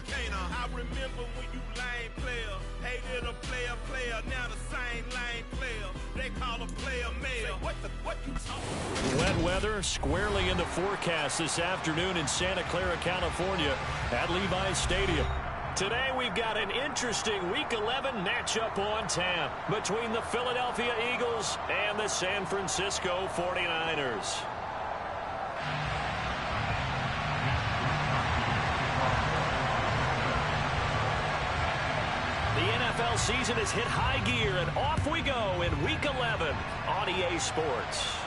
I remember when you lame player hated a player, now the same lame player they call a player male. What you talking? Wet weather squarely in the forecast this afternoon in Santa Clara, California at Levi's Stadium. Today we've got an interesting Week 11 matchup on tap between the Philadelphia Eagles and the San Francisco 49ers. The NFL season has hit high gear, and off we go in Week 11 on EA Sports.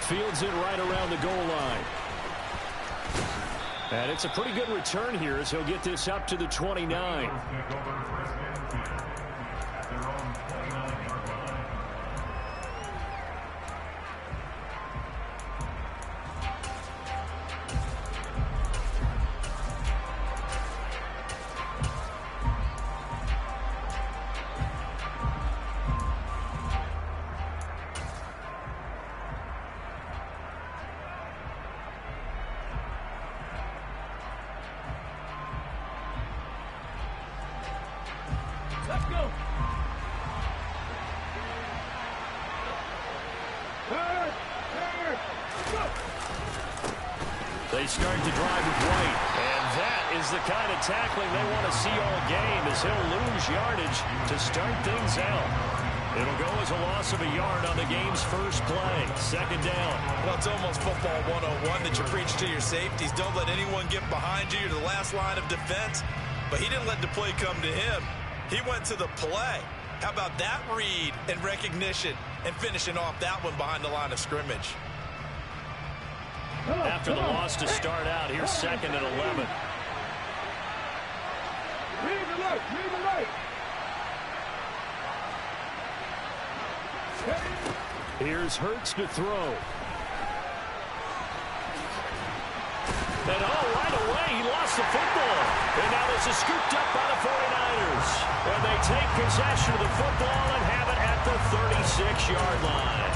Fields it right around the goal line. And it's a pretty good return here as he'll get this up to the 29. Let's go. They start to drive with White, and that is the kind of tackling they want to see all game as he'll lose yardage to start things out. It'll go as a loss of a yard on the game's first play. Second down. Well, it's almost football 101 that you preach to your safeties. Don't let anyone get behind you. You're the last line of defense. But he didn't let the play come to him. He went to the play. How about that read and recognition and finishing off that one behind the line of scrimmage? After the loss to start out, here's second and 11. Read the light. Here's Hurts to throw. And right away, he lost the football. And now this is scooped up by the 49ers. And they take possession of the football and have it at the 36-yard line.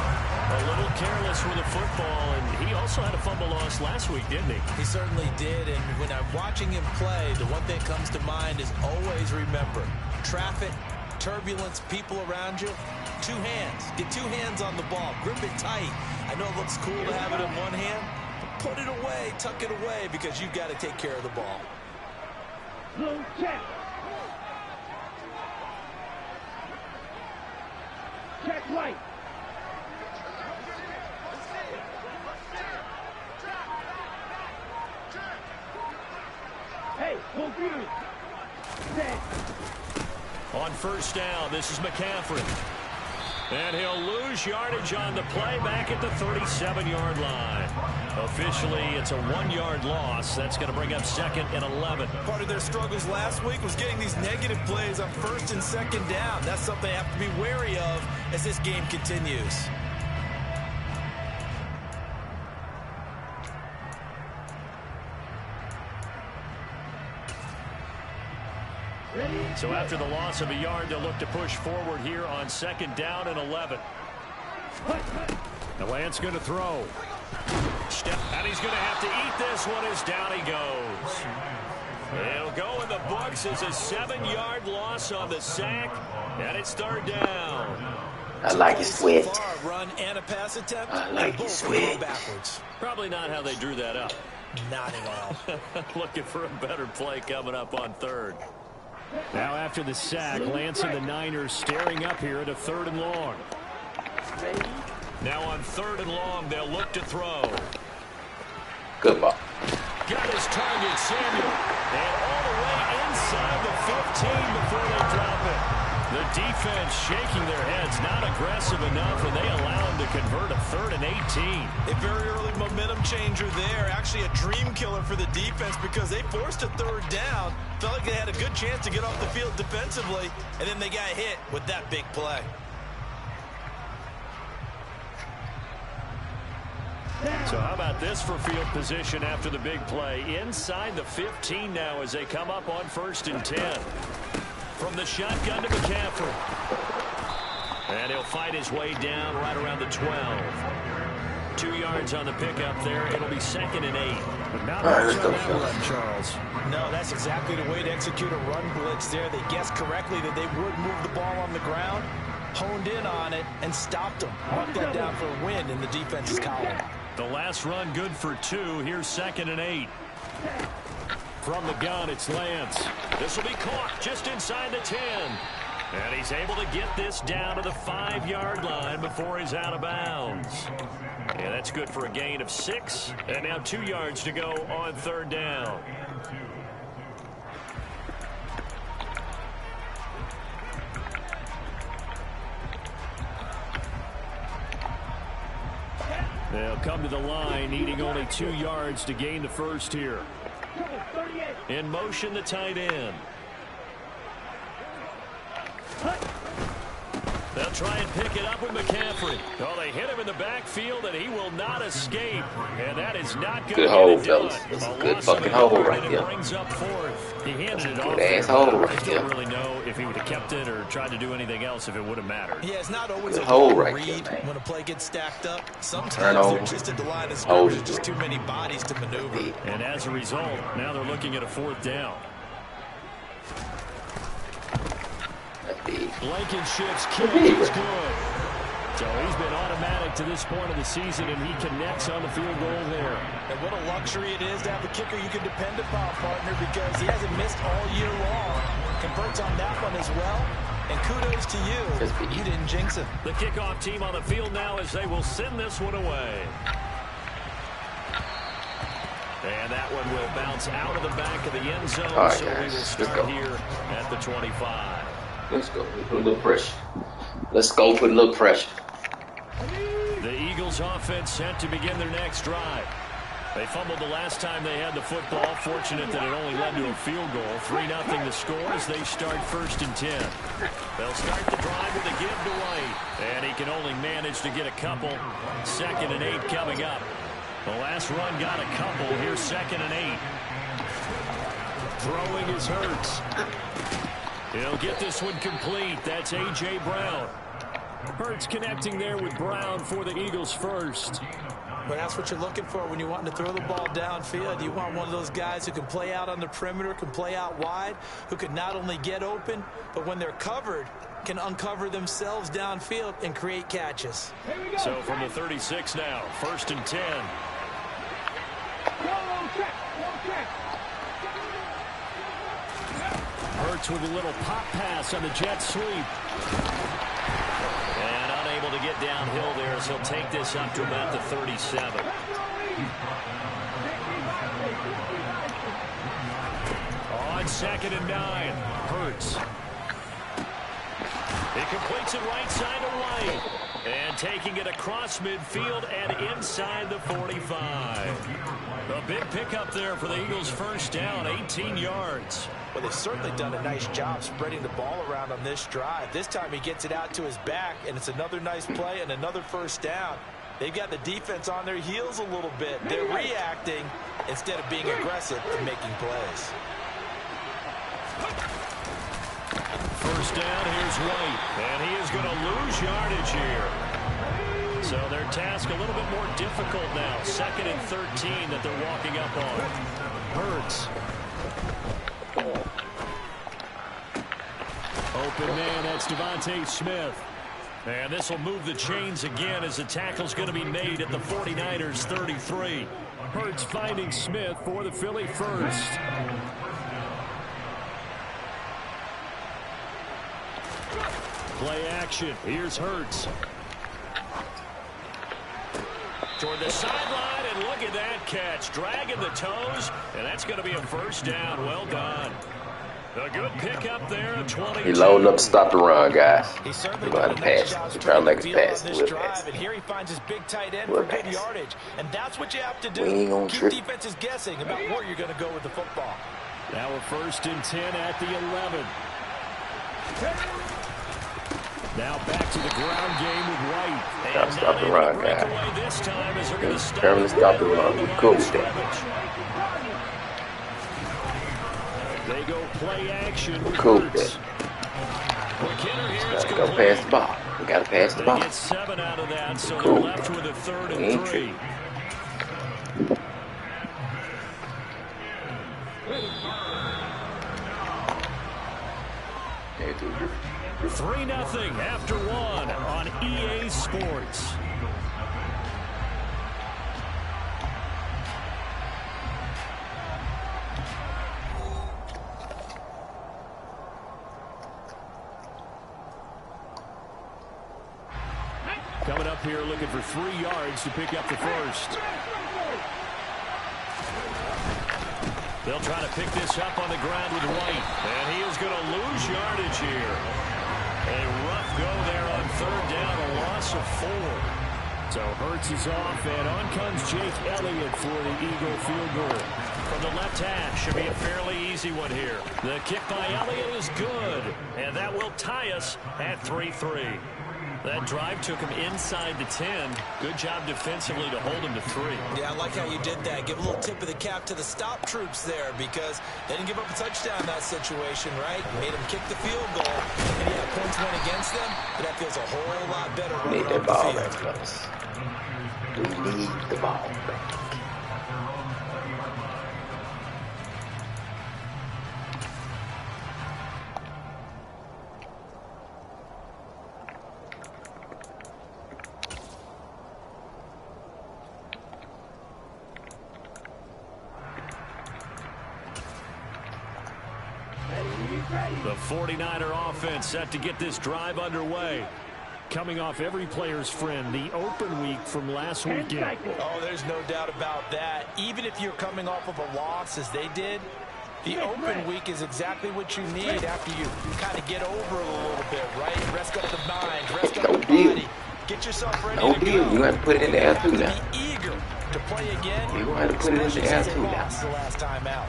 A little careless with the football, and he also had a fumble loss last week, didn't he? He certainly did, and when I'm watching him play, the one thing that comes to mind is always remember, traffic, turbulence, people around you, two hands. Get two hands on the ball. Grip it tight. I know it looks cool to have it in one hand, but put it away, tuck it away, because you've got to take care of the ball. Blue check. Check right. Hey, confused. On first down, this is McCaffrey. And he'll lose yardage on the play back at the 37-yard line. Officially, it's a 1-yard loss. That's going to bring up second and 11. Part of their struggles last week was getting these negative plays on first and second down. That's something they have to be wary of as this game continues. So after the loss of a yard, they'll look to push forward here on second down and 11. The Lance going to throw. And he's going to have to eat this one as down he goes. It'll go in the books as a 7-yard loss on the sack, and it's third down. I like his switch. Run and a pass attempt. I like his switch. Probably not how they drew that up. Not at all. Looking for a better play coming up on third. Now after the sack, Lance and the Niners staring up here at a third and long. Now on third and long, they'll look to throw. Good ball. Got his target, Samuel. And all the way inside the 15 before they drop it. The defense shaking their heads, not aggressive enough, and they allow him to convert a third and 18. A very early momentum changer there. Actually a dream killer for the defense because they forced a third down. Felt like they had a good chance to get off the field defensively, and then they got hit with that big play. So how about this for field position after the big play? Inside the 15 now as they come up on first and 10. From the shotgun to McCaffrey. And he'll fight his way down right around the 12. 2 yards on the pickup there. It'll be 2nd and 8. But not All right, much let's on go, that fellas. run, Charles. No, that's exactly the way to execute a run blitz there. They guessed correctly that they would move the ball on the ground, honed in on it, and stopped them. Marked that down for a win in the defense's column. The last run good for 2. Here's 2nd and 8. From the gun, it's Lance. This will be caught just inside the 10. And he's able to get this down to the 5-yard line before he's out of bounds. Yeah, that's good for a gain of 6. And now 2 yards to go on 3rd down. They'll come to the line, needing only 2 yards to gain the first here. In motion, the tight end. They'll try and pick it up with McCaffrey. Oh, they hit him in the backfield, and he will not escape. And that is not going to Good hole, get it done. fellas. That's a A good loss fucking of a hole yard, right and it there. brings up 4th. He handed it Good off ass there. hole I right don't there. really know if he would have kept it or tried to do anything else if it would have mattered. Yeah, it's not always Good a hole good right read there, man. when a play gets stacked up. Sometimes Turnover. they're just at the line of Hold scrimmage. it. There's just too many bodies to maneuver. And as a result, now they're looking at a 4th down. That's big. Blankenship's kick is good. So he's been automatic to this point of the season, and he connects on the field goal there. And what a luxury it is to have a kicker you can depend upon, partner, because he hasn't missed all year long. Converts on that one as well. And kudos to you. You didn't jinx him. The kickoff team on the field now as they will send this one away. And that one will bounce out of the back of the end zone. All right, so guys, we will let's start go. here at the 25. Let's go. Put a little pressure. Let's go put a little pressure. The Eagles offense set to begin their next drive. They fumbled the last time they had the football. Fortunate that it only led to a field goal. 3-0 the score as they start 1st and 10. They'll start the drive with a give to White. And he can only manage to get a couple. 2nd and 8 coming up. The last run got a couple. Here's 2nd and 8. Throwing is Hurts. He'll get this one complete. That's A.J. Brown. Hurts connecting there with Brown for the Eagles first. But that's what you're looking for when you want to throw the ball downfield. You want one of those guys who can play out on the perimeter, can play out wide, who can not only get open, but when they're covered, can uncover themselves downfield and create catches. So from the 36 now, 1st and 10. Hurts with a little pop pass on the jet sweep. And unable to get downhill there as he'll take this up to about the 37. On 2nd and 9, Hurts. He completes it right side to White. And taking it across midfield and inside the 45. A big pickup there for the Eagles' first down, 18 yards. Well, they've certainly done a nice job spreading the ball around on this drive. This time he gets it out to his back, and it's another nice play and another first down. They've got the defense on their heels a little bit. They're reacting instead of being aggressive and making plays. First down, here's White. And he is going to lose yardage here. So their task a little bit more difficult now. 2nd and 13 that they're walking up on. Hurts. Open man, that's Devontae Smith. And this will move the chains again as the tackle's going to be made at the 49ers 33. Hurts finding Smith for the Philly first. Play action. Here's Hurts. Toward the sideline, and look at that catch. Dragging the toes, and that's going to be a first down. Well done. A good pickup there at 22. He loading up to stop the run, guys. He certainly He going done to a nice pass. job He trying to make spreading us the pass. field on this We'll drive, pass. and here he finds his big tight end We'll for good pass. yardage. And that's what you have to do. We ain't gonna Keep trip. defenses guessing about where you're going to go with the football. Now we're 1st and 10 at the 11. Now back to the ground game with White. Gotta stop the run, guys. Breakaway this time as they're going to stop Determined to stop the run. We're cool with that. They go play action with Cool with Hurts. that. McKinnon here is Gotta go complete. past the ball. We gotta pass the ball. They get 7 out of that, so Cool. they're left with a 3rd and 3. Hey, 3-0 after 1 on EA Sports. Coming up here looking for 3 yards to pick up the first. They'll try to pick this up on the ground with White. And he is going to lose yardage here. A rough go there on 3rd down, a loss of 4. So Hurts is off, and on comes Jake Elliott for the Eagle field goal. From the left hash, should be a fairly easy one here. The kick by Elliott is good, and that will tie us at 3-3. That drive took him inside the 10. Good job defensively to hold him to 3. Yeah, I like how you did that. Give a little tip of the cap to the stop troops there because they didn't give up a touchdown in that situation, right? Made them kick the field goal, and yeah, points went against them, but that feels a whole lot better we need running that off ball the back, field. fellas. We need the ball back. The 49er offense set to get this drive underway. Coming off every player's friend, the open week from last weekend. Oh, there's no doubt about that. Even if you're coming off of a loss as they did, the open week is exactly what you need after you kind of get over a little bit, right? Rest up the mind, rest up the body. Get yourself ready to go. You have to put it in the air too now. Be eager to play again. You have to put it in the air too now. The last time out.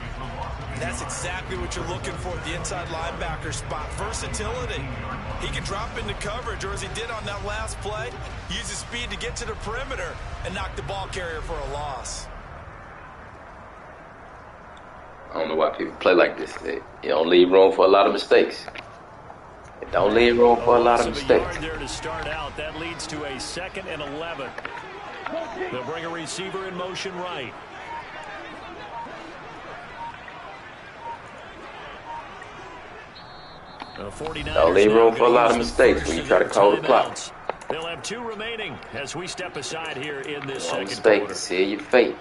That's exactly what you're looking for at the inside linebacker spot. Versatility. He can drop into coverage, or as he did on that last play, use his speed to get to the perimeter and knock the ball carrier for a loss. I don't know why people play like this. You don't leave room for a lot of mistakes. It don't leave room for a lot of mistakes. There to start out. That leads to a 2nd and 11. They'll bring a receiver in motion right. Don't leave room for a lot of mistakes when you try to call the clock. They'll have 2 remaining as we step aside here in this second mistake quarter. to seal your fate.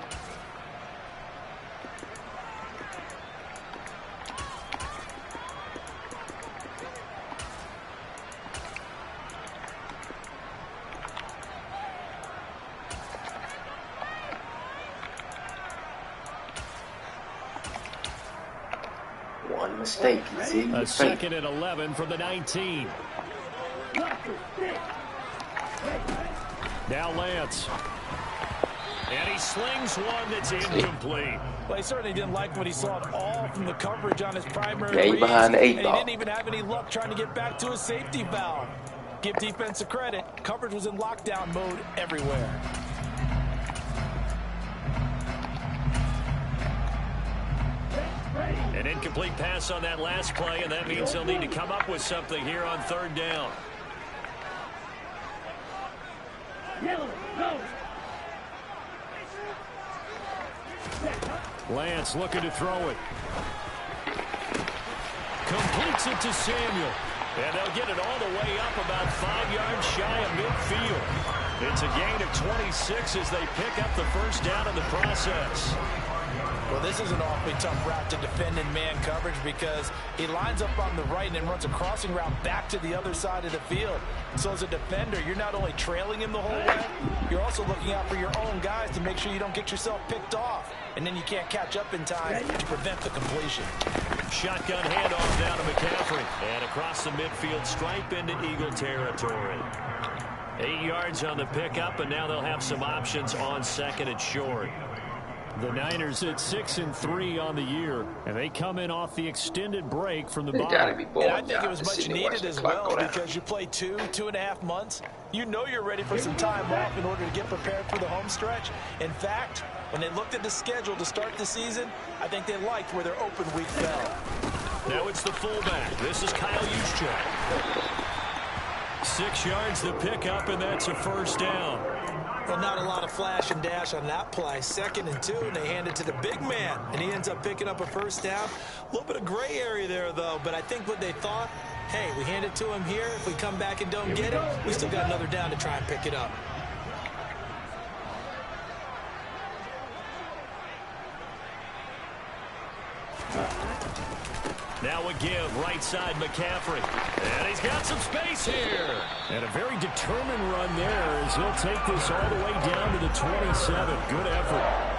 One mistake. See, a 2nd and 11 from the 19. Now Lance. And he slings one that's incomplete. Well, he certainly didn't like what he saw at all from the coverage on his primary reads, behind the 8 and ball. he didn't even have any luck trying to get back to his safety valve. Give defense a credit. Coverage was in lockdown mode everywhere. An incomplete pass on that last play, and that means they'll need to come up with something here on 3rd down. Lance looking to throw it. Completes it to Samuel. And they'll get it all the way up about 5 yards shy of midfield. It's a gain of 26 as they pick up the first down in the process. Well, this is an awfully tough route to defend in man coverage because he lines up on the right and then runs a crossing route back to the other side of the field. So as a defender, you're not only trailing him the whole way, you're also looking out for your own guys to make sure you don't get yourself picked off. And then you can't catch up in time to prevent the completion. Shotgun handoff down to McCaffrey. And across the midfield stripe into Eagle territory. 8 yards on the pickup, and now they'll have some options on 2nd and short. The Niners at 6-3 on the year, and they come in off the extended break from the bye. And I think it was much needed as well because you play 2.5 months. You know you're ready for some time off in order to get prepared for the home stretch. In fact, when they looked at the schedule to start the season, I think they liked where their open week fell. Now it's the fullback. This is Kyle Juszczyk. 6 yards to pick up, and that's a first down. Well, not a lot of flash and dash on that play. 2nd and 2, and they hand it to the big man, and he ends up picking up a first down. A little bit of gray area there, though, but I think what they thought, hey, we hand it to him here. If we come back and don't get it, we still got another down to try and pick it up. Now a give, right side McCaffrey. And he's got some space here. And a very determined run there as he'll take this all the way down to the 27. Good effort.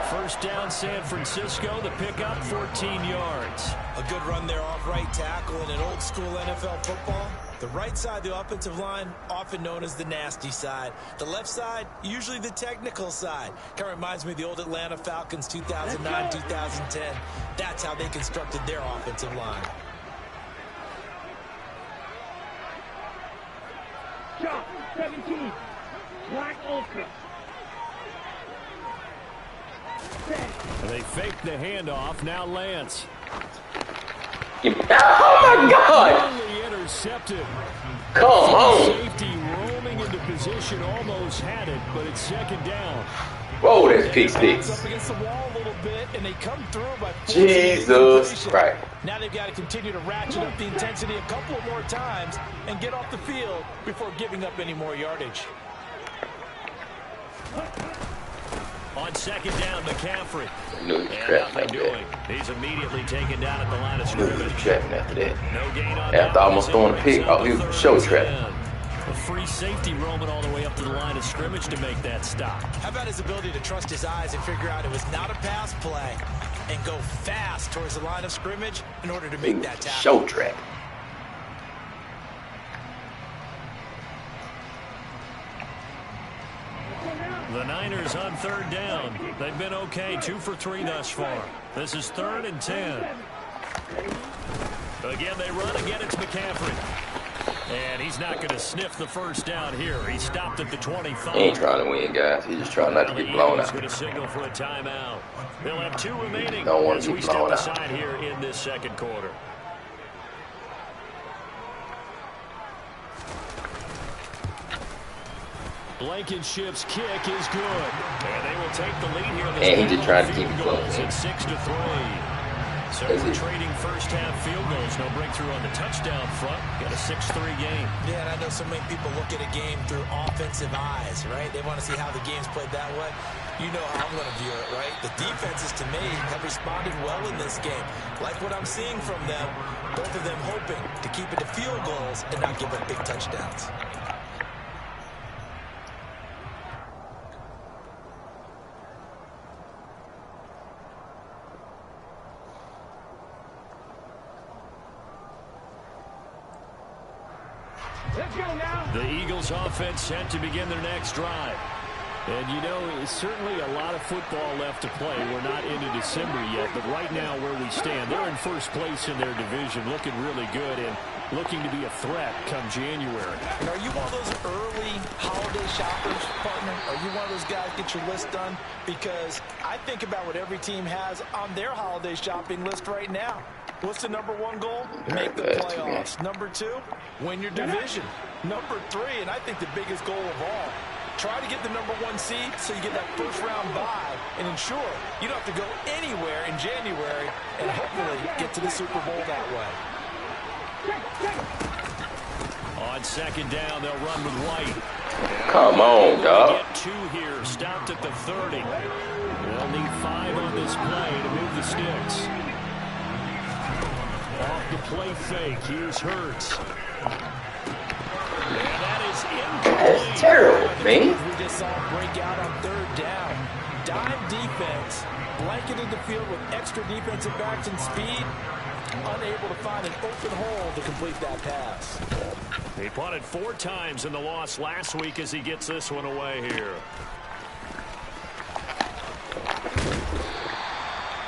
First down, San Francisco. The pickup, 14 yards. A good run there off right tackle in an old school NFL football. The right side of the offensive line, often known as the nasty side. The left side, usually the technical side. Kind of reminds me of the old Atlanta Falcons 2009, 2010. That's how they constructed their offensive line. Shot 17. Black Ultra. And they fake the handoff. Now Lance. Oh my God! Intercepted. Come on! Safety roaming into position, almost had it, but it's 2nd down. Whoa, that's pick six. Up against the wall a little bit, and they come through by Jesus Christ! Now they've got to continue to ratchet up the intensity a couple of more times and get off the field before giving up any more yardage. On 2nd down, McCaffrey. Knew he was And trapping nothing after doing. that. He's immediately taken down at the line of Knew he was scrimmage. trapping after that. No gain on After that. almost throwing a pick, oh, he was show trapping. A free safety roaming all the way up to the line of scrimmage to make that stop. How about his ability to trust his eyes and figure out it was not a pass play and go fast towards the line of scrimmage in order to make that tackle? Show trap. The Niners on 3rd down. They've been okay, 2 for 3 thus far. This is 3rd and 10. Again, they run. Again, it's McCaffrey. And he's not going to sniff the first down here. He stopped at the 25. He ain't trying to win, guys. He's just trying not to get blown out. He's going to signal for a timeout. They'll have 2 remaining Don't want as to we get step blown out. aside here in this 2nd quarter. Blankenship's kick is good. And they will take the lead here. And he just tried to keep it close. It's 6-3. So we're trading first half field goals. No breakthrough on the touchdown front. Got a 6-3 game. Yeah, and I know so many people look at a game through offensive eyes, right? They want to see how the game's played that way. You know how I'm going to view it, right? The defenses, to me, have responded well in this game. Like what I'm seeing from them, both of them hoping to keep it to field goals and not give up big touchdowns. The Eagles offense set to begin their next drive. And, you know, it's certainly a lot of football left to play. We're not into December yet, but right now where we stand, they're in first place in their division, looking really good and looking to be a threat come January. And are you one of those early holiday shoppers, partner? Are you one of those guys get your list done? Because I think about what every team has on their holiday shopping list right now. What's the #1 goal? Make the playoffs. #2, win your division. #3, and I think the biggest goal of all, try to get the #1 seed so you get that first-round bye and ensure you don't have to go anywhere in January and hopefully get to the Super Bowl that way. On 2nd down, they'll run with White. Come on, dog. Get 2 here, stopped at the 30. They'll need 5 on this play to move the sticks. Off the play fake, here's Hurts. And that is incomplete. That's terrible, man. We just saw a breakout on 3rd down. Dime defense, blanketed the field with extra defensive backs and speed, unable to find an open hole to complete that pass. He punted 4 times in the loss last week as he gets this one away here.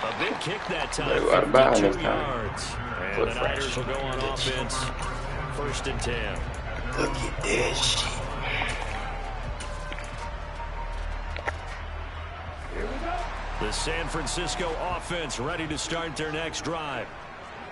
A big kick that time, 52 yards. And the Niners will go on offense, 1st and 10. Look at this shit. The San Francisco offense ready to start their next drive.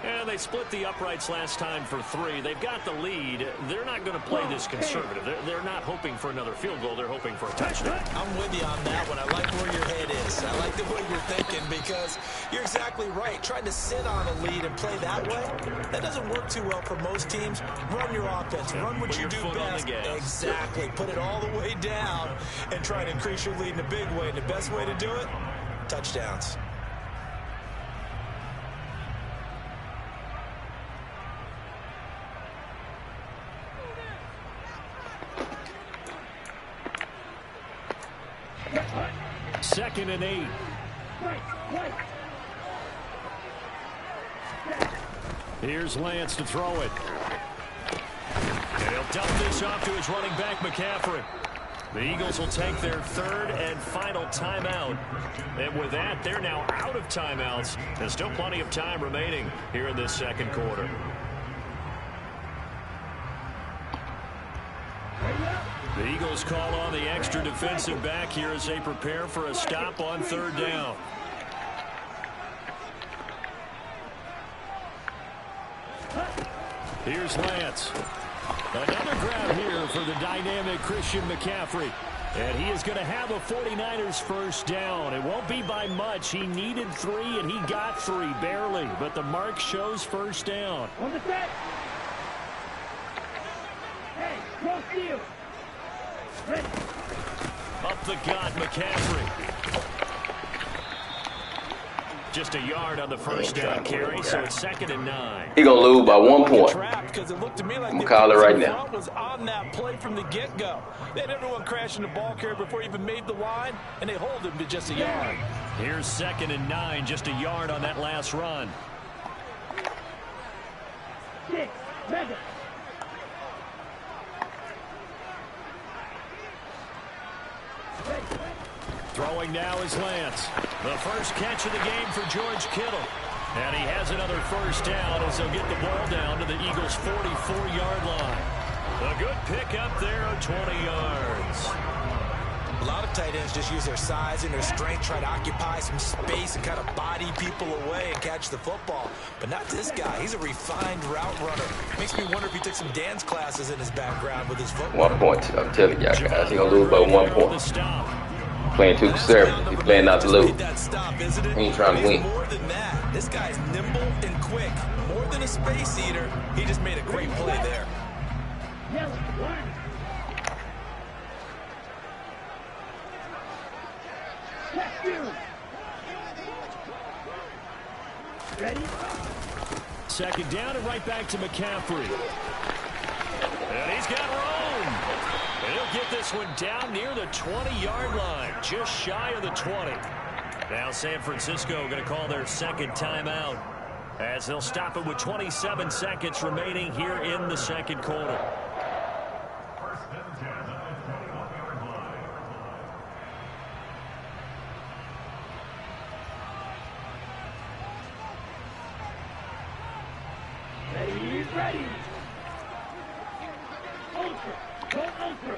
And they split the uprights last time for 3. They've got the lead. They're not going to play this conservative. They're not hoping for another field goal. They're hoping for a touchdown. I'm with you on that one. I like where your head is. I like the way you're thinking because you're exactly right. Trying to sit on a lead and play that way, that doesn't work too well for most teams. Run your offense. Run what you do best. Exactly. Put it all the way down and try to increase your lead in a big way. And the best way to do it, touchdowns. Second and 8. Here's Lance to throw it. And he'll dump this off to his running back, McCaffrey. The Eagles will take their 3rd and final timeout. And with that, they're now out of timeouts. There's still plenty of time remaining here in this second quarter. The Eagles call on the extra defensive back here as they prepare for a stop on 3rd down. Here's Lance. Another grab here for the dynamic Christian McCaffrey. And he is going to have a 49ers first down. It won't be by much. He needed 3, and he got 3, barely. But the mark shows first down. On the set. Hey, cross field. Up the gut, McCaffrey. Just a yard on the first down carry, so it's 2nd and 9. He gonna lose by 1 point. Because it looked to me like I'm gonna call it right now. Was on that play from the get-go. They had everyone crashing the ball carrier before he even made the line, and they hold him to just a yard. Here's 2nd and 9, just a yard on that last run. 6, mega. Throwing now is Lance. The first catch of the game for George Kittle. And he has another first down as they'll get the ball down to the Eagles' 44-yard line. A good pick up there of 20 yards. A lot of tight ends just use their size and their strength, try to occupy some space and kind of body people away and catch the football. But not this guy. He's a refined route runner. Makes me wonder if he took some dance classes in his background with his football. 1 point. I'm telling y'all guys, he's gonna lose by 1 point. Playing too conservative. He's playing not to lose. He ain't trying to win. More than that, this guy's nimble and quick. More than a space eater, he just made a great play there. Yellow, 1. Check you. Ready? 2nd down and right back to McCaffrey. And he's got room. And he'll get this one down near the 20-yard line, just shy of the 20. Now San Francisco going to call their 2nd timeout as they'll stop it with 27 seconds remaining here in the second quarter. Ready. Ultra. Go ultra.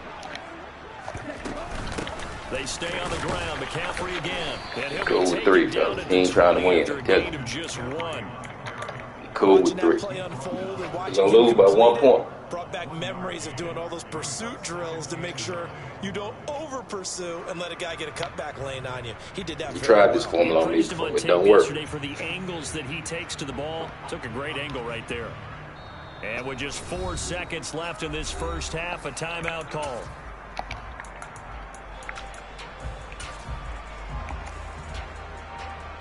They stay on the ground. McCaffrey again. And he'll Cool be with 3, down fellas. at He ain't the trying to 20 win. after a Tell gain you. of just 1. Cool with 3. He's gonna lose by 1 point. Brought back memories of doing all those pursuit drills to make sure you don't over-pursue and let a guy get a cutback lane on you. He did that. He tried this formula on me Praised him before. on It tape don't work. yesterday for the angles that he takes to the ball. Took a great angle right there. And with just 4 seconds left in this first half, a timeout call.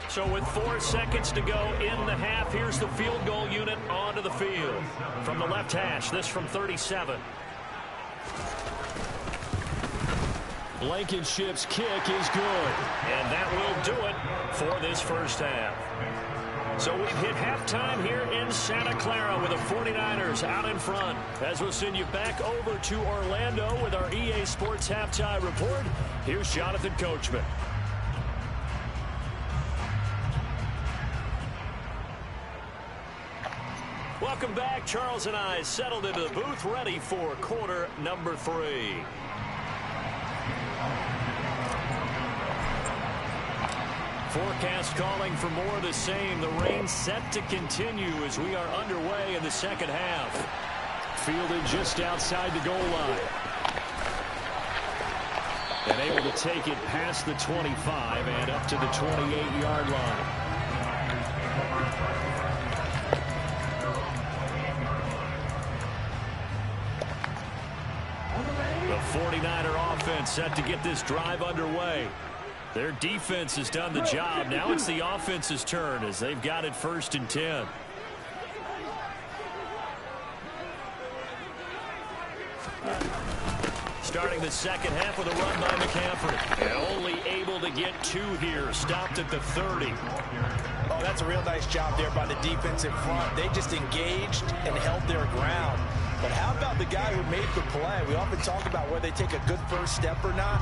So with 4 seconds to go in the half, here's the field goal unit onto the field. From the left hash, this from 37. Blankenship's kick is good. And that will do it for this first half. So we've hit halftime here in Santa Clara with the 49ers out in front. As we'll send you back over to Orlando with our EA Sports Halftime Report, here's Jonathan Coachman. Welcome back. Charles and I settled into the booth, ready for quarter number 3. For forecast calling for more of the same. The rain set to continue as we are underway in the second half. Fielded just outside the goal line. And able to take it past the 25 and up to the 28-yard line. The 49er offense set to get this drive underway. Their defense has done the job. Now it's the offense's turn as they've got it 1st and 10. Starting the second half with a run by McCaffrey. And only able to get 2 here. Stopped at the 30. Oh, that's a real nice job there by the defense in front. They just engaged and held their ground. But how about the guy who made the play? We often talk about whether they take a good first step or not.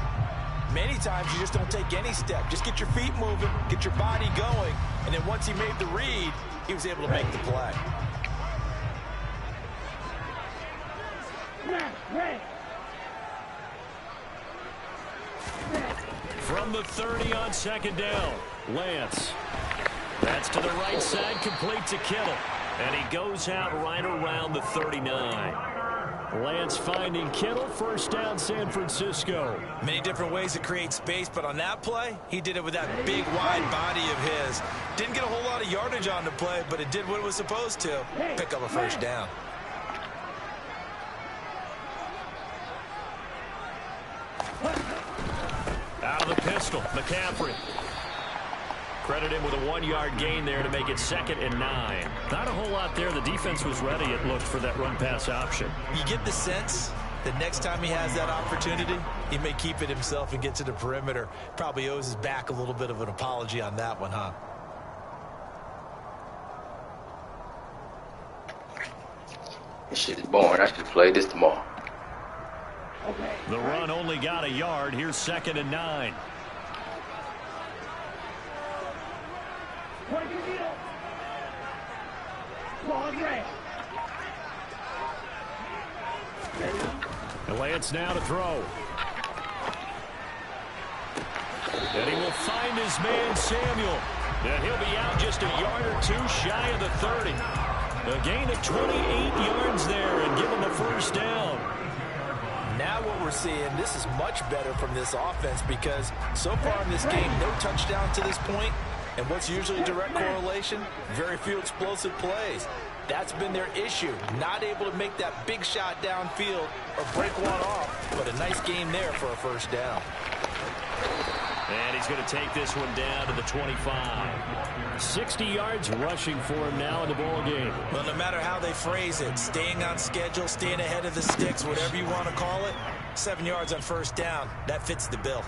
Many times you just don't take any step. Just get your feet moving, get your body going, and then once he made the read, he was able to make the play. From the 30 on 2nd down, Lance. That's to the right side, complete to Kittle. And he goes out right around the 39. Lance finding Kittle, 1st down San Francisco. Many different ways to create space, but on that play, he did it with that big, wide body of his. Didn't get a whole lot of yardage on the play, but it did what it was supposed to. Pick up a 1st down. Out of the pistol, McCaffrey. Credit him with a 1-yard gain there to make it 2nd and 9. Not a whole lot there. The defense was ready, it looked, for that run-pass option. You get the sense that next time he has that opportunity, he may keep it himself and get to the perimeter. Probably owes his back a little bit of an apology on that one, huh? This shit is boring. I should play this tomorrow. The run only got a yard. Here's 2nd and 9. Lance now to throw. And he will find his man Samuel. And he'll be out just a yard or 2 shy of the 30. A gain of 28 yards there and give him a 1st down. Now what we're seeing, this is much better from this offense because so far in this game, no touchdown to this point. And what's usually a direct correlation? Very few explosive plays. That's been their issue. Not able to make that big shot downfield or break one off. But a nice game there for a 1st down. And he's going to take this one down to the 25. 60 yards rushing for him now in the ball game. Well, no matter how they phrase it, staying on schedule, staying ahead of the sticks, whatever you want to call it, 7 yards on 1st down, that fits the bill.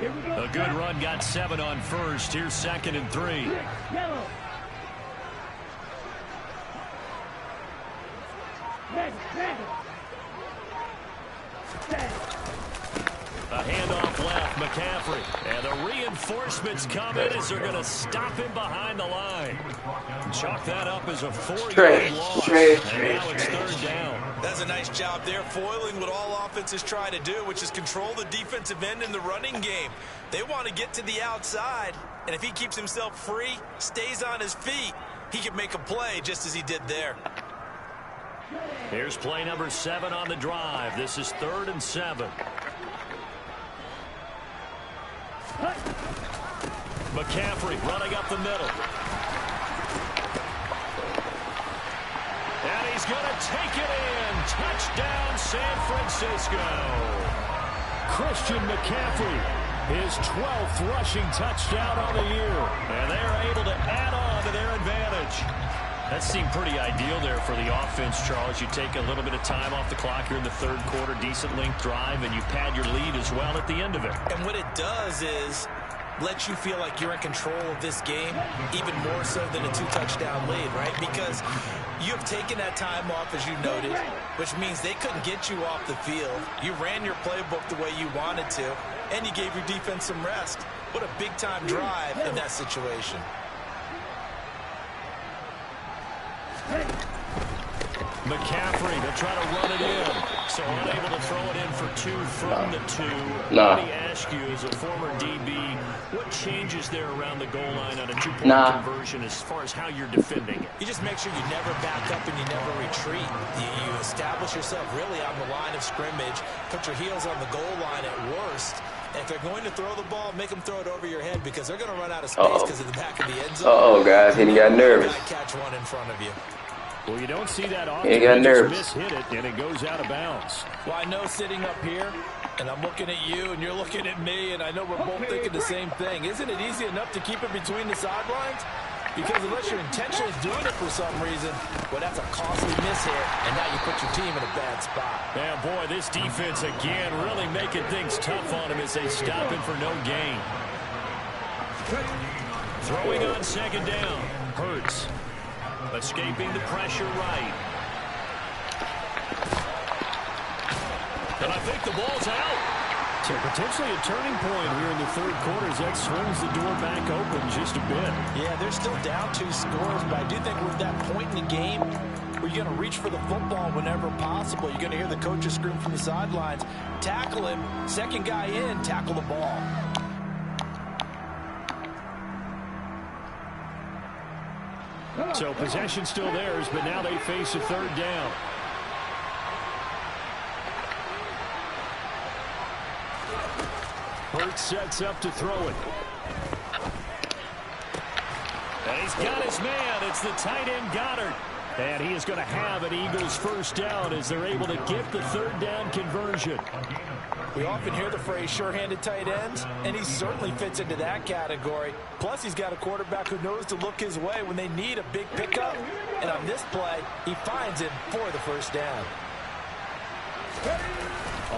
A good run, got 7 on 1st. Here's 2nd and 3. Yellow. A handoff left, McCaffrey. And the reinforcements come in as they're going to stop him behind the line. Chalk that up as a 4-yard loss. And now it's 3rd down. That's a nice job there, foiling what all offenses try to do, which is control the defensive end in the running game. They want to get to the outside, and if he keeps himself free, stays on his feet, he can make a play just as he did there. Here's play number 7 on the drive. This is 3rd and 7. McCaffrey running up the middle. And he's going to take it in. Touchdown, San Francisco. Christian McCaffrey, his 12th rushing touchdown on the year. And they're able to add on to their advantage. That seemed pretty ideal there for the offense, Charles. You take a little bit of time off the clock here in the 3rd quarter, decent length drive, and you pad your lead as well at the end of it. And what it does is let you feel like you're in control of this game, even more so than a 2-touchdown lead, right? Because you have taken that time off, as you noted, which means they couldn't get you off the field. You ran your playbook the way you wanted to, and you gave your defense some rest. What a big-time drive in that situation. McCaffrey, they'll try to run it in. So unable to throw it in for 2 from the 2. Nah. Let me ask you, as a former DB, what changes there around the goal line on a 2-point conversion as far as how you're defending it? You just make sure you never back up and you never retreat. You establish yourself really on the line of scrimmage, put your heels on the goal line at worst. And if they're going to throw the ball, make them throw it over your head because they're going to run out of space because of the back of the end zone. Uh-oh, guys. He got nervous. Catch one in front of you. Well, you don't see that often. He got nervous. Just hit it, and it goes out of bounds. Well, I know sitting up here, and I'm looking at you, and you're looking at me, and I know we're both thinking the same thing. Isn't it easy enough to keep it between the sidelines? Because unless you're intentionally doing it for some reason, well, that's a costly miss hit, and now you put your team in a bad spot. Man, boy, this defense again really making things tough on him as they stop him for no gain. Throwing on second down. Hurts. Escaping the pressure right. And I think the ball's out. So potentially a turning point here in the third quarter as that swings the door back open just a bit. Yeah, they're still down 2 scores, but I do think we're at that point in the game where you're going to reach for the football whenever possible. You're going to hear the coaches scream from the sidelines. Tackle him. Second guy in, tackle the ball. So possession still theirs, but now they face a third down. Hurts sets up to throw it. And he's got his man. It's the tight end Goddard. And he is going to have an Eagles first down as they're able to get the third down conversion. We often hear the phrase sure-handed tight ends, and he certainly fits into that category. Plus, he's got a quarterback who knows to look his way when they need a big pickup. And on this play, he finds it for the first down.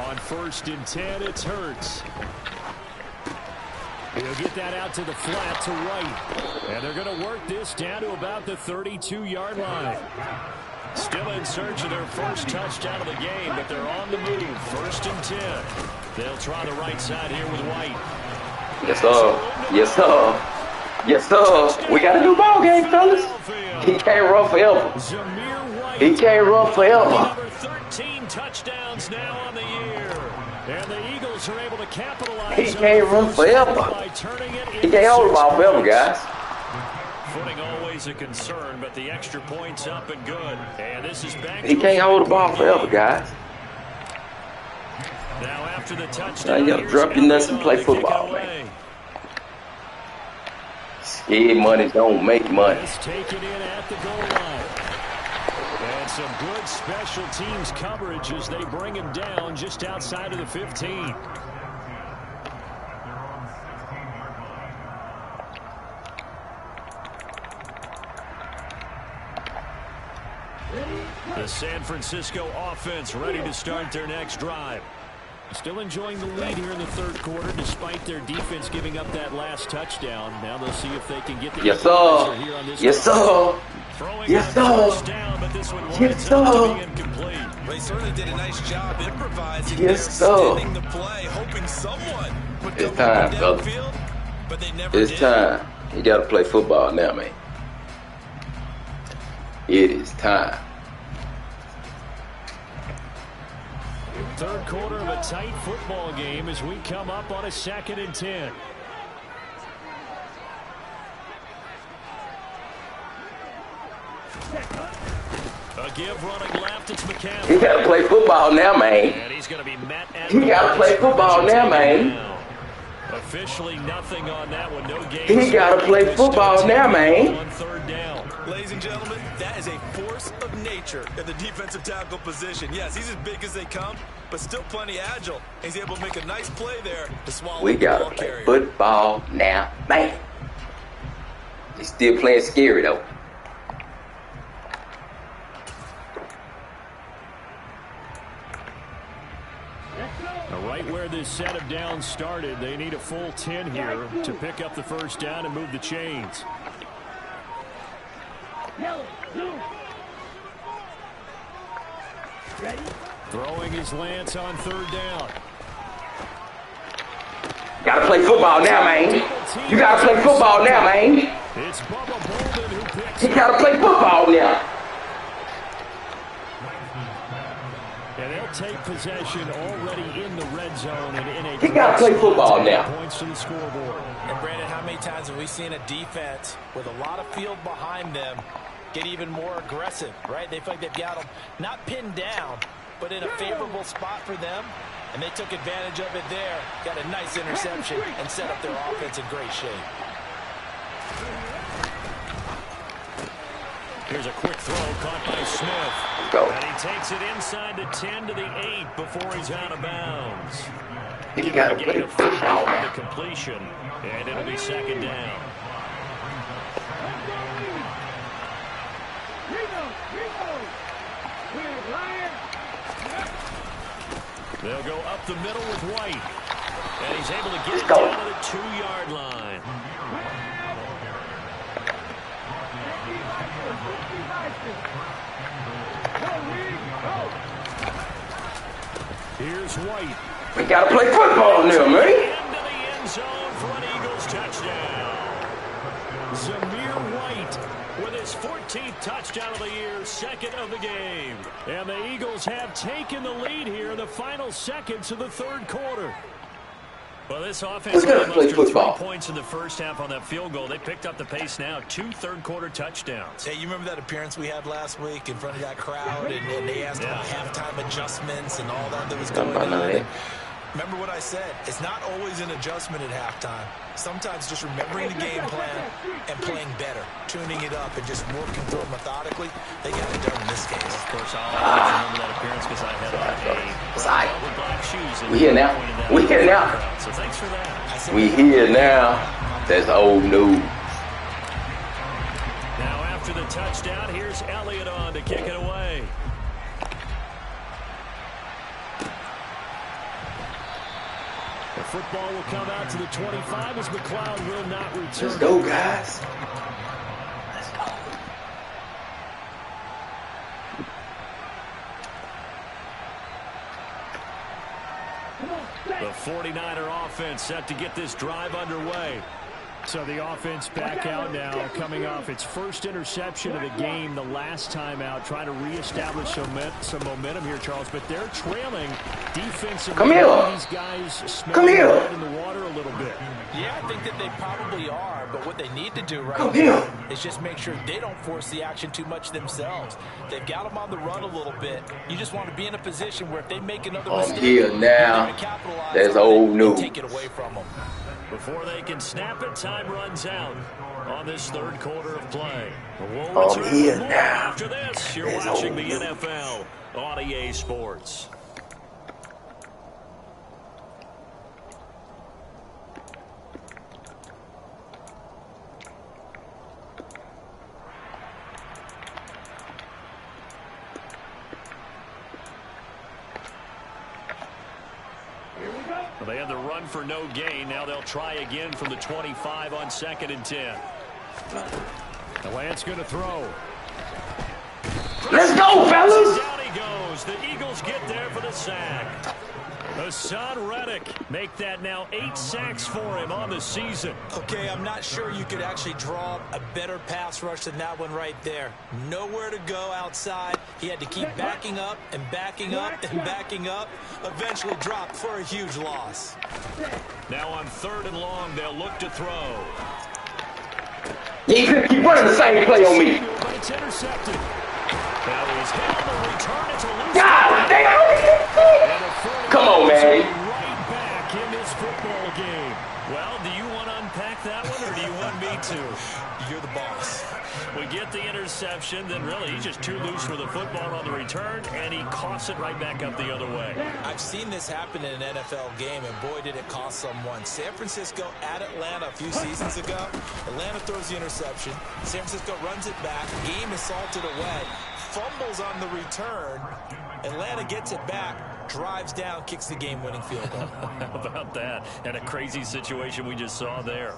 On 1st and 10, it's Hurts. He'll get that out to the flat to right. And they're going to work this down to about the 32-yard line. Still in search of their first touchdown of the game, but they're on the move. 1st and 10. They'll try the right side here with White. Yes, sir. Yes, sir. Yes, sir. We got a new ball game, fellas. He can't run forever. He can't run forever. Number 13 touchdowns now on the year. And the Eagles are able to capitalize. He can't run forever. He can't hold the ball forever, guys. Footing always a concern, but the extra point's up and good. And this is back. He can't hold the ball forever, guys. Now after the touchdown, you gotta drop your nuts and play football, man. Scared money don't make money. Let's take it in at the goal line. And some good special teams coverage as they bring him down just outside of the 15. The San Francisco offense ready to start their next drive. Still enjoying the lead here in the third quarter despite their defense giving up that last touchdown. Now they'll see if they can get the yes, sir. Here on this yes, sir. Yes, sir. Down, but this one yes, sir. Incomplete. They certainly did a nice job improvising. Yes, sir. The play, hoping someone would it's time, brother. But they never it's did. time. You got to play football now, man. It is time. Third quarter of a tight football game as we come up on a 2nd and 10. A give running left, it's McCaffrey. He got to play football now, man. And he's going to be met at he got to play football now, man. Officially nothing on that one. No game. He got to play football now, man. On 3rd down. Ladies and gentlemen, that is a force of nature at the defensive tackle position. Yes, he's as big as they come, but still plenty agile. He's able to make a nice play there to swallow we got to play football now, man. He's still playing scary, though. Right where this set of downs started, they need a full 10 here to pick up the first down and move the chains. Ready? Throwing his Lance on 3rd down. Gotta play football now, man. You gotta play football now, man. It's Bubba Bolden who picks He gotta play football now. take possession already in the red zone. And in a He got to play football now. Points to the scoreboard. And Brandon, how many times have we seen a defense with a lot of field behind them get even more aggressive, right? They feel like they've got them not pinned down, but in a favorable spot for them. And they took advantage of it there. Got a nice interception and set up their offense in great shape. Here's a quick throw caught by Smith. Go. And he takes it inside the 10 to the 8 before he's out of bounds. He got to play football The now. completion, and it'll be second down. They'll go up the middle with White. And he's able to get it down to the 2-yard line. Here's White. We got to play football now, man. Into the end zone for an Eagles touchdown. Zamir White with his 14th touchdown of the year, second of the game. And the Eagles have taken the lead here in the final seconds of the third quarter. Well, this offense gonna play almost took 3 football. points in the first half on that field goal. They picked up the pace now. 2 third-quarter touchdowns. Hey, you remember that appearance we had last week in front of that crowd, and they asked about halftime adjustments and all that was going on? Remember what I said? It's not always an adjustment at halftime. Sometimes just remembering the game plan and playing better, tuning it up and just working through it methodically. They got it done in this case. Of course, I'll always remember that appearance because I had on a with black shoes. We here now. We here now. So thanks for that. We here now. That's old news. Now after the touchdown, here's Elliott on to kick it away. The football will come out to the 25 as McLeod will not return. Let's go, guys. Let's go. The 49er offense set to get this drive underway. So the offense back out now, coming off its first interception of the game the last time out, trying to reestablish some momentum here, Charles. But they're trailing defensively. Come here. These guys smell Come here. blood in the water a little bit. Yeah, I think that they probably are, but what they need to do right Come now here. is just make sure they don't force the action too much themselves. They've got them on the run a little bit. You just want to be in a position where if they make another mistake, here you're now. gonna capitalize That's on it old and news. take it away from them. Before they can snap it, time runs out on this third quarter of play. We'll I'm return here with more now. after this. You're There's watching the old news. NFL on EA Sports. Well, they had the run for no gain. Now they'll try again from the 25 on 2nd and 10. The Lance going to throw. Let's go, fellas. Down he goes. The Eagles get there for the sack. Hassan Reddick make that now 8 sacks for him on the season. Okay, I'm not sure you could actually draw a better pass rush than that one right there. Nowhere to go outside. He had to keep backing up and backing up and backing up. Eventually dropped for a huge loss. Now on 3rd and long, they'll look to throw. You ain't keep running the same play on me. But it's intercepted. Now he's hit on the return. It's a loose. God damn. Come on, man. Right back in this football game. Well, do you want to unpack that one, or do you want me to? You're the boss. We get the interception, then really he's just too loose with the football on the return, and he coughs it right back up the other way. I've seen this happen in an NFL game, and boy, did it cost someone. San Francisco at Atlanta a few seasons ago. Atlanta throws the interception. San Francisco runs it back. Game is salted away. Fumbles on the return. Atlanta gets it back, drives down, kicks the game-winning field goal. How about that? And a crazy situation we just saw there.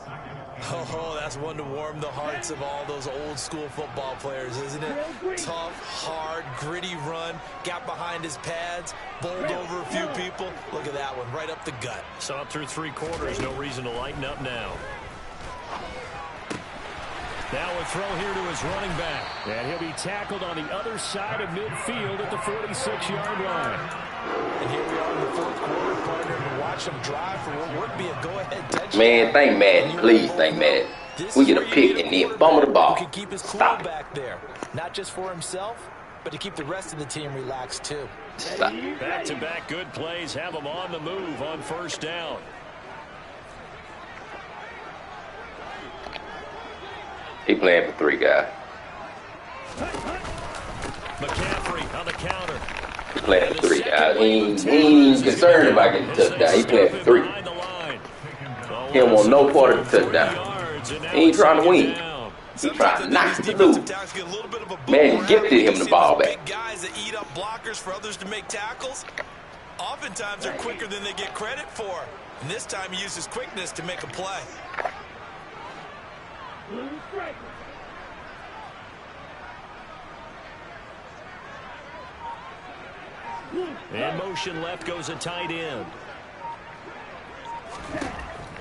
Oh, that's one to warm the hearts of all those old-school football players, isn't it? Tough, hard, gritty run, got behind his pads, bowled over a few people. Look at that one, right up the gut. So up through 3 quarters, no reason to lighten up now. Now a throw here to his running back. And he'll be tackled on the other side of midfield at the 46-yard line. And here we are in the fourth quarter, partner, to watch them drive for what would be a go-ahead touchdown. Man, thank Madden. Please thank Madden. We get a pick and then bum of the ball. Who can keep his cool Stop. back there, not just for himself, but to keep the rest of the team relaxed too. Stop. Back-to-back good plays have them on the move on first down. He playing for 3 guys. McCaffrey on the counter. He playing for 3 guys. He ain't even concerned about getting a touchdown. He playing for 3. He don't want no part of the touchdown. He ain't trying to win. He trying to knock the lose. Man, he gifted him the ball back. Big guys that eat up blockers for others to make tackles. Oftentimes they're quicker than they get credit for. And this time he uses quickness to make a play. And motion left goes a tight end.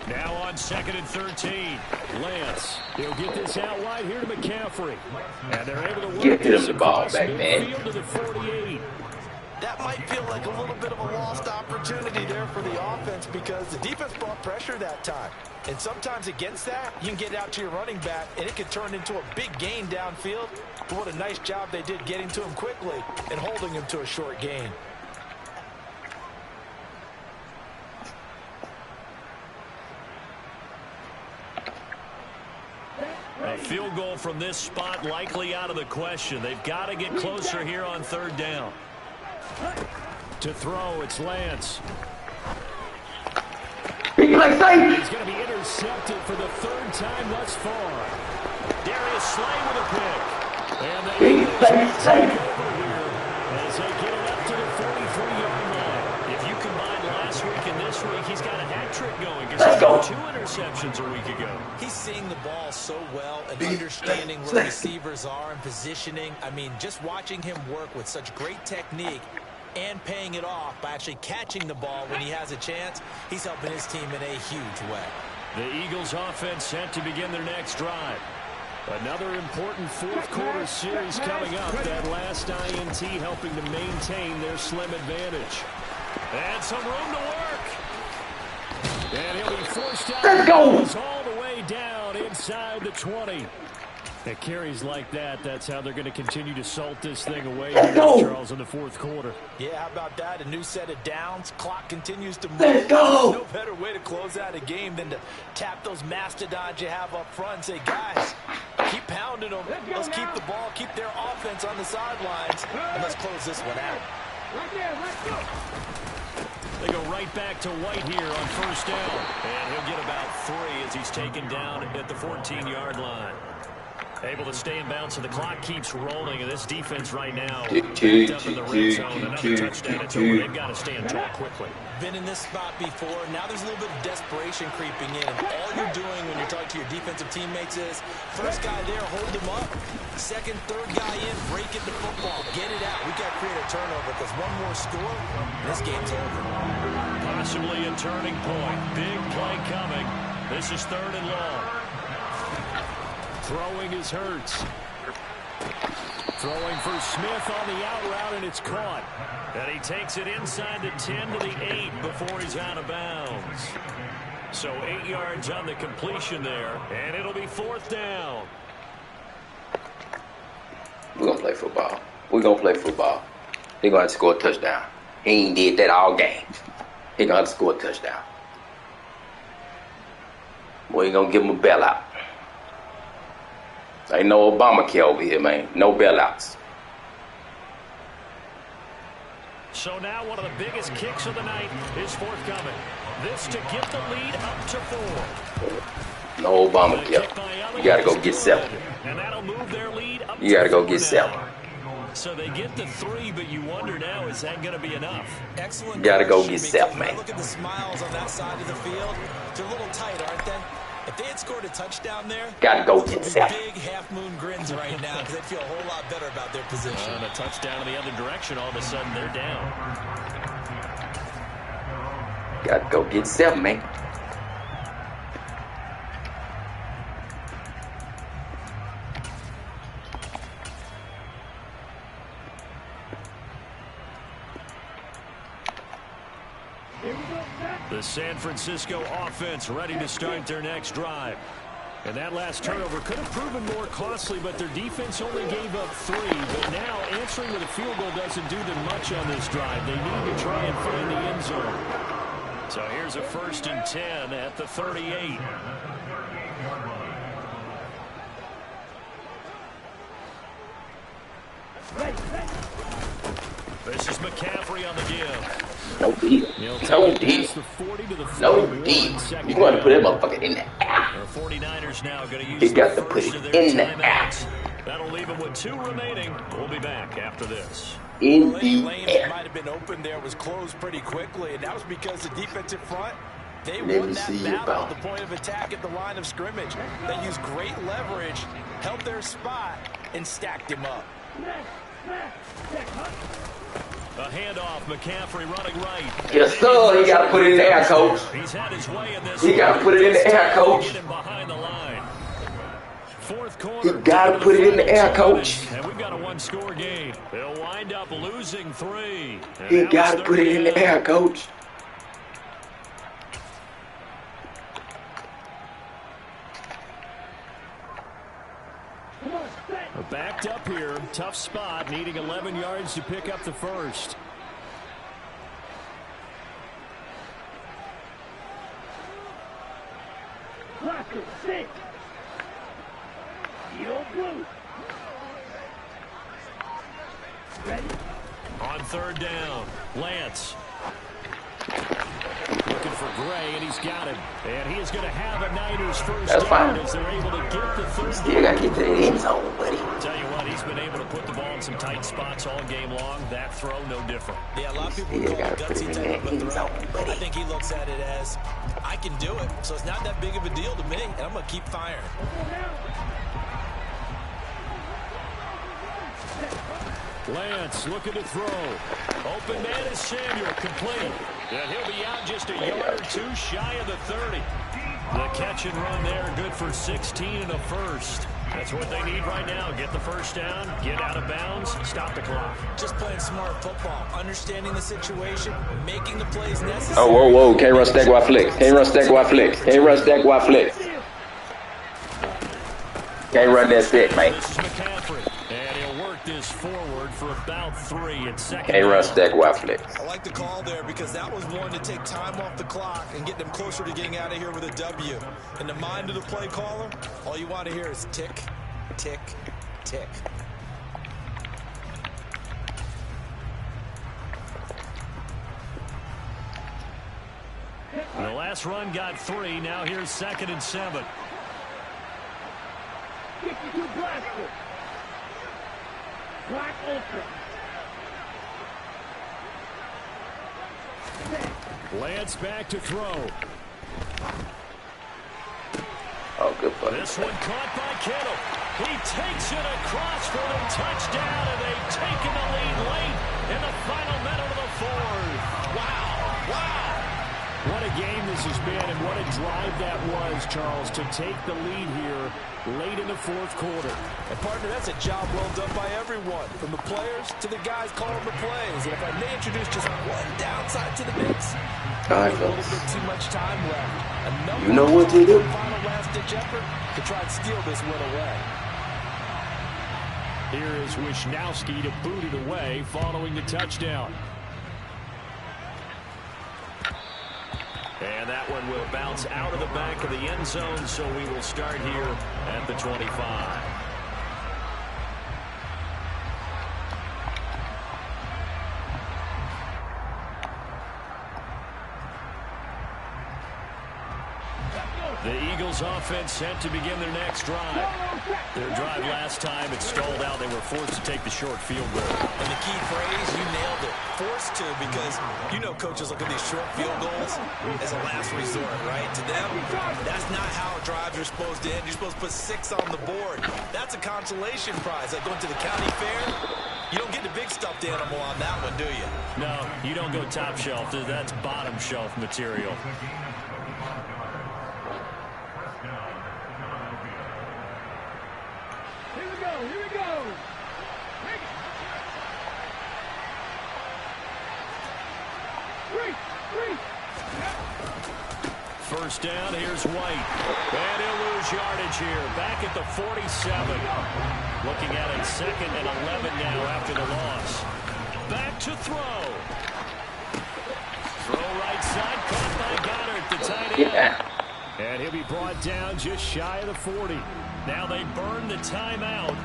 Now on 2nd and 13. Lance. He'll get this out wide here to McCaffrey. And they're able to work Get him this the ball across back, man. midfield to the 48. That might feel like a little bit of a lost opportunity there for the offense because the defense brought pressure that time. And sometimes against that, you can get out to your running back, and it can turn into a big gain downfield. But what a nice job they did getting to him quickly and holding him to a short gain. A field goal from this spot likely out of the question. They've got to get closer here on 3rd down. To throw, it's Lance. He play safe. He's going to be intercepted for the 3rd time thus far. Darius Slay with a pick. And they He play safe. as they get it up to the 43-yard line. If you combine last week and this week, he's got a hat trick going because he got 2 interceptions a week ago. He's seeing the ball so well and understanding where receivers are and positioning. I mean, just watching him work with such great technique and paying it off by actually catching the ball when he has a chance, he's helping his team in a huge way. The Eagles offense set to begin their next drive. Another important fourth quarter series coming up. That last INT helping to maintain their slim advantage. And some room to work. And he'll be forced out. Let's go. All the way down inside the 20. At carries like that, that's how they're going to continue to salt this thing away here, Charles, in the fourth quarter. Yeah, how about that? A new set of downs. Clock continues to move. Let's go. No better way to close out a game than to tap those mastodons you have up front and say, guys, keep pounding them. Let's keep the ball, keep their offense on the sidelines, and let's close this one out. Right there, let's go. They go right back to White here on first down. And he'll get about 3 as he's taken down at the 14-yard line. Able to stay in bounds, so the clock keeps rolling, and this defense right now backed up in the red zone. Another touchdown. It's over. They've got to stand tall quickly. Been in this spot before. Now there's a little bit of desperation creeping in. And all you're doing when you're talking to your defensive teammates is, first guy there, hold him up. Second, third guy in, break it to football. Get it out. We got to create a turnover because one more score, and this game's over. Possibly a turning point. Big play coming. This is 3rd and long. Throwing is Hurts. Throwing for Smith on the out route, and it's caught. And he takes it inside the 10 to the 8 before he's out of bounds. So 8 yards on the completion there, and it'll be 4th down. We're going to play football. We're going to play football. They're going to have to score a touchdown. He ain't did that all game. He's going to have to score a touchdown. Boy, you going to give him a bailout. Ain't no Obamacare over here, man. No bailouts. So now one of the biggest kicks of the night is forthcoming. This to get the lead up to 4. No Obamacare. You got to go get 7. And that'll move their lead up You got to to 4 go get 7. now. So they get the 3, but you wonder now, is that going to be enough? Excellent. You got to go get because 7, when I man. look at the smiles on that side of the field. They're a little tight, aren't they? If they had scored a touchdown there, Got to go get those 7. big half-moon grins right now because they feel a whole lot better about their position. And a touchdown in the other direction, all of a sudden they're down. Got to go get 7, man. The San Francisco offense ready to start their next drive. And that last turnover could have proven more costly, but their defense only gave up 3. But now answering with a field goal doesn't do them much on this drive. They need to try and find the end zone. So here's a 1st and 10 at the 38. This is McCaffrey on the give. No deal. No deal. No deal. You want to put that motherfucker in the air. The 49ers now going to use He got to put it in the air. That'll leave him with 2 remaining. We'll be back after this. In The the lane that air. might have been open there was closed pretty quickly, and that was because the defensive front, they Let won me that see you, battle at Bob. the point of attack at the line of scrimmage. They used great leverage, held their spot, and stacked him up. A handoff, McCaffrey running right. Yes, sir. He got to put it in the air, coach. He's had his way in this. He got to put it in the air, coach. Get him behind the line. 4th quarter. He got to put it in the air, coach. And we've got a 1-score game. They'll wind up losing 3. And He now got it's to put it in the 30 air, coach. Backed up here, tough spot, needing 11 yards to pick up the first. Blocker, sit. Steel blue. Ready? On 3rd down, Lance. Looking for Gray, and he's got him. And he is going to have a Niners first That's down fine. as they're able to get the 3rd Still got to get to the end zone, buddy. Tell you what, he's been able to put the ball in some tight spots all game long. That throw, no different. Yeah, a lot of people Still call got it to put gutsy it in type the of a end throw. zone, buddy. I think he looks at it as, I can do it, so it's not that big of a deal to me, and I'm going to keep firing. Lance looking to throw. Open man is Samuel, complete. And he'll be out just a yard or 2 shy of the 30. The catch and run there, good for 16 and a first. That's what they need right now. Get the first down, get out of bounds, stop the clock. Just playing smart football, understanding the situation, making the plays necessary. Oh, whoa, whoa. Can't run stack while flex. Can't run stack while flex. Can't run stack while flex. Can't run that set, man. This is McCaffrey. And he'll work this forward for about 3 in 2nd. Can't run stack while flex. I like the call there because that was one to take time off the clock and get them closer to getting out of here with a W. In the mind of the play caller, all you want to hear is tick, tick, tick. The last run got 3. Now here's 2nd and 7. 52 blaster. Black Ultra. Lance back to throw. Oh, good fuck. This one caught by Kittle. He takes it across for a touchdown, and they've taken the lead late in the final minute of the 4th. Wow. Wow. What a game this has been, and what a drive that was, Charles, to take the lead here late in the 4th quarter. And, partner, that's a job well done by everyone, from the players to the guys calling the plays. And if I may introduce just one downside to the mix, All right, a little fellas. bit too much time left. You know what to do. Final last-ditch effort to try and steal this one away. Here is Wisnowski to boot it away following the touchdown. And that one will bounce out of the back of the end zone, so we will start here at the 25. The Eagles offense set to begin their next drive. Their drive last time, it stalled out. They were forced to take the short field goal. And the key phrase, you nailed it. Forced to, because you know coaches look at these short field goals as a last resort, right? To them, that's not how drives are supposed to end. You're supposed to put 6 on the board. That's a consolation prize. Like going to the county fair, you don't get the big stuffed animal on that one, do you? No, you don't go top shelf. That's bottom shelf material. Here we go, here we go. Three. First down, here's White. And he'll lose yardage here. Back at the 47. Looking at it 2nd and 11 now after the loss. Back to throw. Throw right side, caught by Goddard, the tight end. Yeah. And he'll be brought down just shy of the 40. Now they burn the timeout.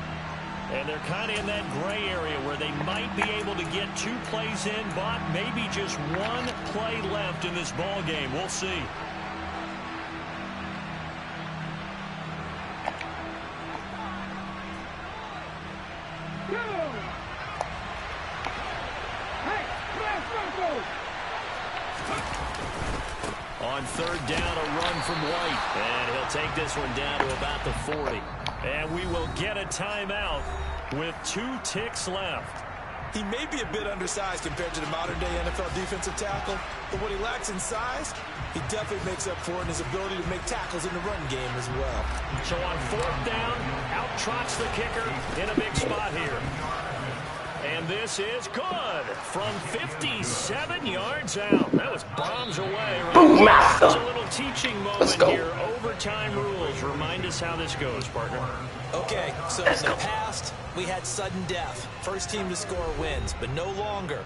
And they're kind of in that gray area where they might be able to get 2 plays in, but maybe just 1 play left in this ball game. We'll see. On 3rd down, a run from White. And he'll take this one down to about the 40. And we will get a timeout with 2 ticks left. He may be a bit undersized compared to the modern-day NFL defensive tackle, but what he lacks in size, he definitely makes up for it in his ability to make tackles in the run game as well. So on 4th down, out trots the kicker in a big spot here. And this is good from 57 yards out. That was bombs away. Boom, master. It's a little teaching moment here. Overtime rules. Remind us how this goes, partner. Okay, so in the past, we had sudden death. First team to score wins, but no longer.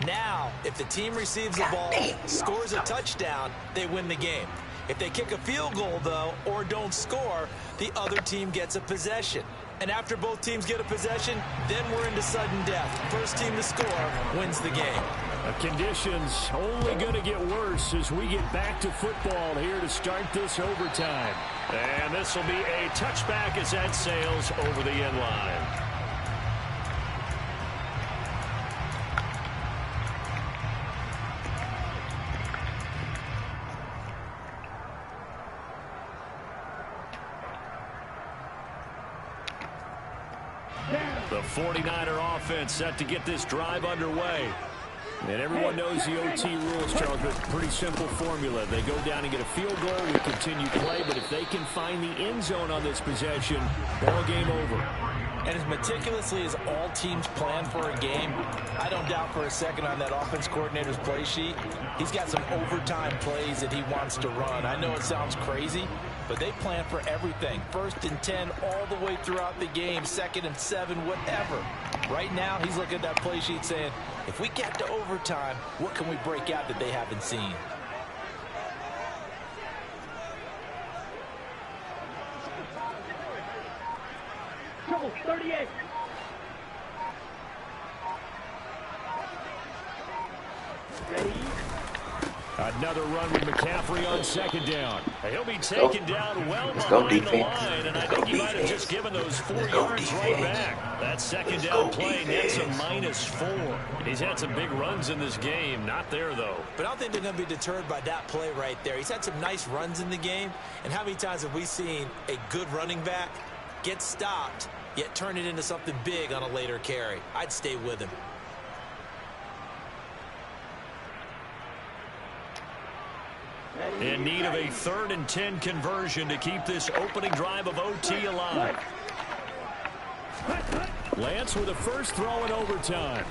Now, if the team receives the ball, scores a touchdown, they win the game. If they kick a field goal, though, or don't score, the other team gets a possession. And after both teams get a possession, then we're into sudden death. First team to score wins the game. Conditions only going to get worse as we get back to football here to start this overtime. And this will be a touchback as that sails over the end line. The 49er offense set to get this drive underway. And everyone knows the OT rules, Charles, but pretty simple formula. They go down and get a field goal, we continue play, but if they can find the end zone on this possession, ball game over. And as meticulously as all teams plan for a game, I don't doubt for a second on that offense coordinator's play sheet, he's got some overtime plays that he wants to run. I know it sounds crazy, but they plan for everything. 1st and 10 all the way throughout the game, 2nd and 7, whatever. Right now, he's looking at that play sheet saying, if we get to overtime, what can we break out that they haven't seen? Trouble, 38. Ready? Another run with McCaffrey on 2nd down. He'll be taken down well behind the line, and I think he might have just given those 4 yards right back. That 2nd down play nets a -4. He's had some big runs in this game. Not there, though. But I don't think they're going to be deterred by that play right there. He's had some nice runs in the game, and how many times have we seen a good running back get stopped, yet turn it into something big on a later carry? I'd stay with him. In need of a 3rd and 10 conversion to keep this opening drive of OT alive. Lance with a first throw in overtime.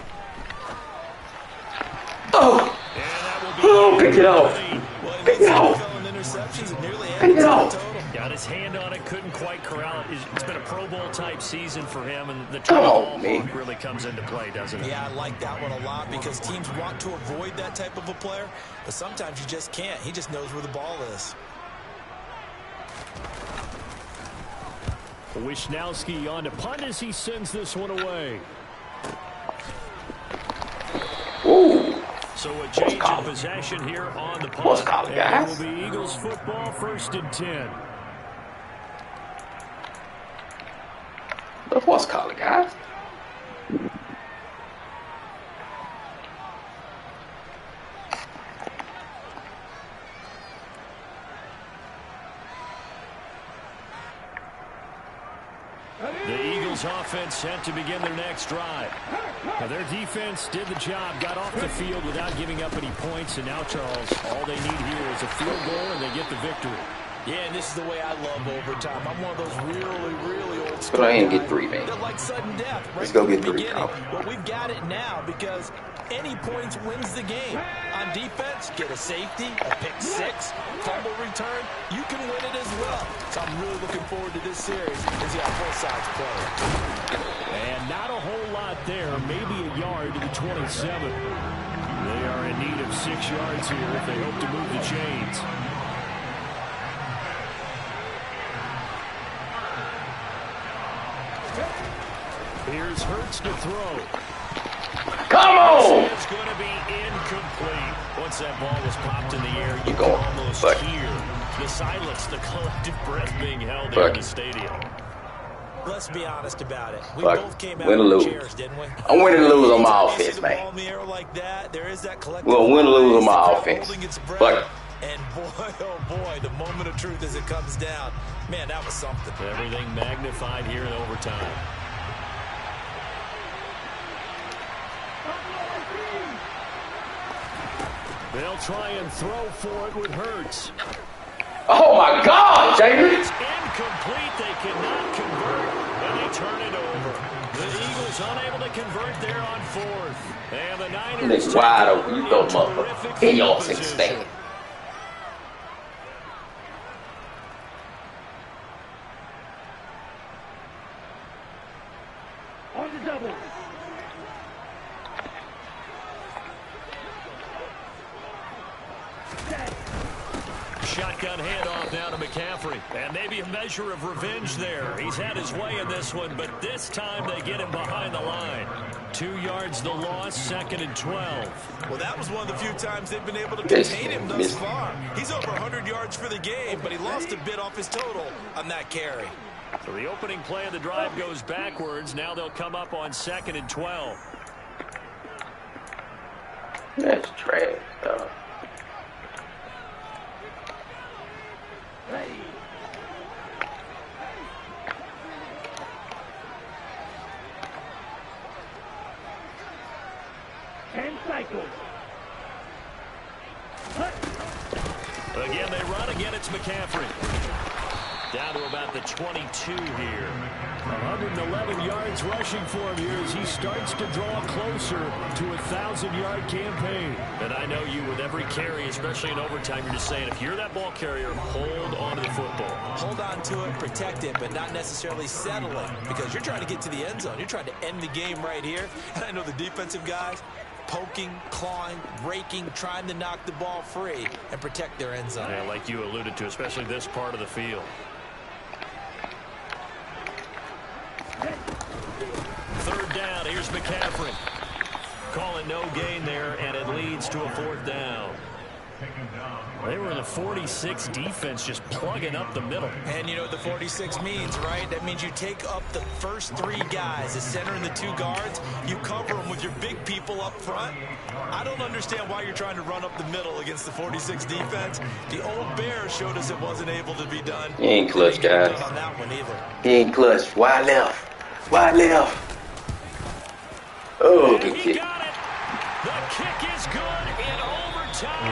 Oh! And that will be Oh, pick it up. Pick it up. Pick it up. Got his hand on it, couldn't quite corral it. It's been a Pro Bowl type season for him, and the Oh, man. really comes into play, doesn't it? Yeah, I like that one a lot because teams want to avoid that type of a player, but sometimes you just can't. He just knows where the ball is. Wisnowski on to punt as he sends this one away. Ooh. So a change in possession here on the punt. What's called, guys? It will be Eagles football, 1st and 10. The horse collar, guys. The Eagles offense set to begin their next drive. Now their defense did the job, got off the field without giving up any points, and now, Charles, all they need here is a field goal and they get the victory. Yeah, and this is the way I love overtime. I'm one of those really old school Go ahead and get guys 3, man. that like sudden death. Right Let's go from get the 3, beginning. Kyle. But we've got it now because any points wins the game. On defense, get a safety, a pick six, fumble return. You can win it as well. So I'm really looking forward to this series as you have both sides play. And not a whole lot there, maybe a yard to the 27. They are in need of 6 yards here if they hope to move the chains. Here's Hurts to throw. Come on! It's going to be incomplete. Once that ball was popped in the air, you Go can almost hear the silence, the collective breath being held in the stadium. Let's be honest about it. We both came out win or of lose. chairs, didn't we? I'm winning or lose on my offense, man. We'll win or lose on my offense. Fuck. And boy, oh boy, the moment of truth as it comes down. Man, that was something. Everything magnified here in overtime. They'll try and throw for it with Hurts. Oh my God, Jaden! It's incomplete. They cannot convert, and they turn it over. The Eagles unable to convert there on 4th. And the Niners It's wide open. You throw motherfucker in your 6 stand. On the double. Shotgun handoff now to McCaffrey. And maybe a measure of revenge there. He's had his way in this one, but this time they get him behind the line. 2 yards the loss, 2nd and 12. Well, that was one of the few times they've been able to contain him thus far. He's over 100 yards for the game, but he lost a bit off his total on that carry. So the opening play of the drive goes backwards. Now they'll come up on 2nd and 12. That's trash, dog. Ready. 10 cycles. Again, they run. Again, it's McCaffrey. Down to about the 22 here. 111 yards rushing for him here as he starts to draw closer to a 1,000-yard campaign. And I know you, with every carry, especially in overtime, you're just saying, if you're that ball carrier, hold on to the football. Hold on to it, protect it, but not necessarily settle it, because you're trying to get to the end zone. You're trying to end the game right here. And I know the defensive guys poking, clawing, raking, trying to knock the ball free and protect their end zone. Yeah, like you alluded to, especially this part of the field. 3rd down, here's McCaffrey. Calling no gain there, and it leads to a 4th down. They were in the 46 defense, just plugging up the middle. And you know what the 46 means, right? That means you take up the first 3 guys, the center and the 2 guards. You cover them with your big people up front. I don't understand why you're trying to run up the middle against the 46 defense. The old Bears showed us it wasn't able to be done. He ain't clutch, guys. On that one either. He ain't clutch. Wide left. Wide left. Oh, good kick. Got it.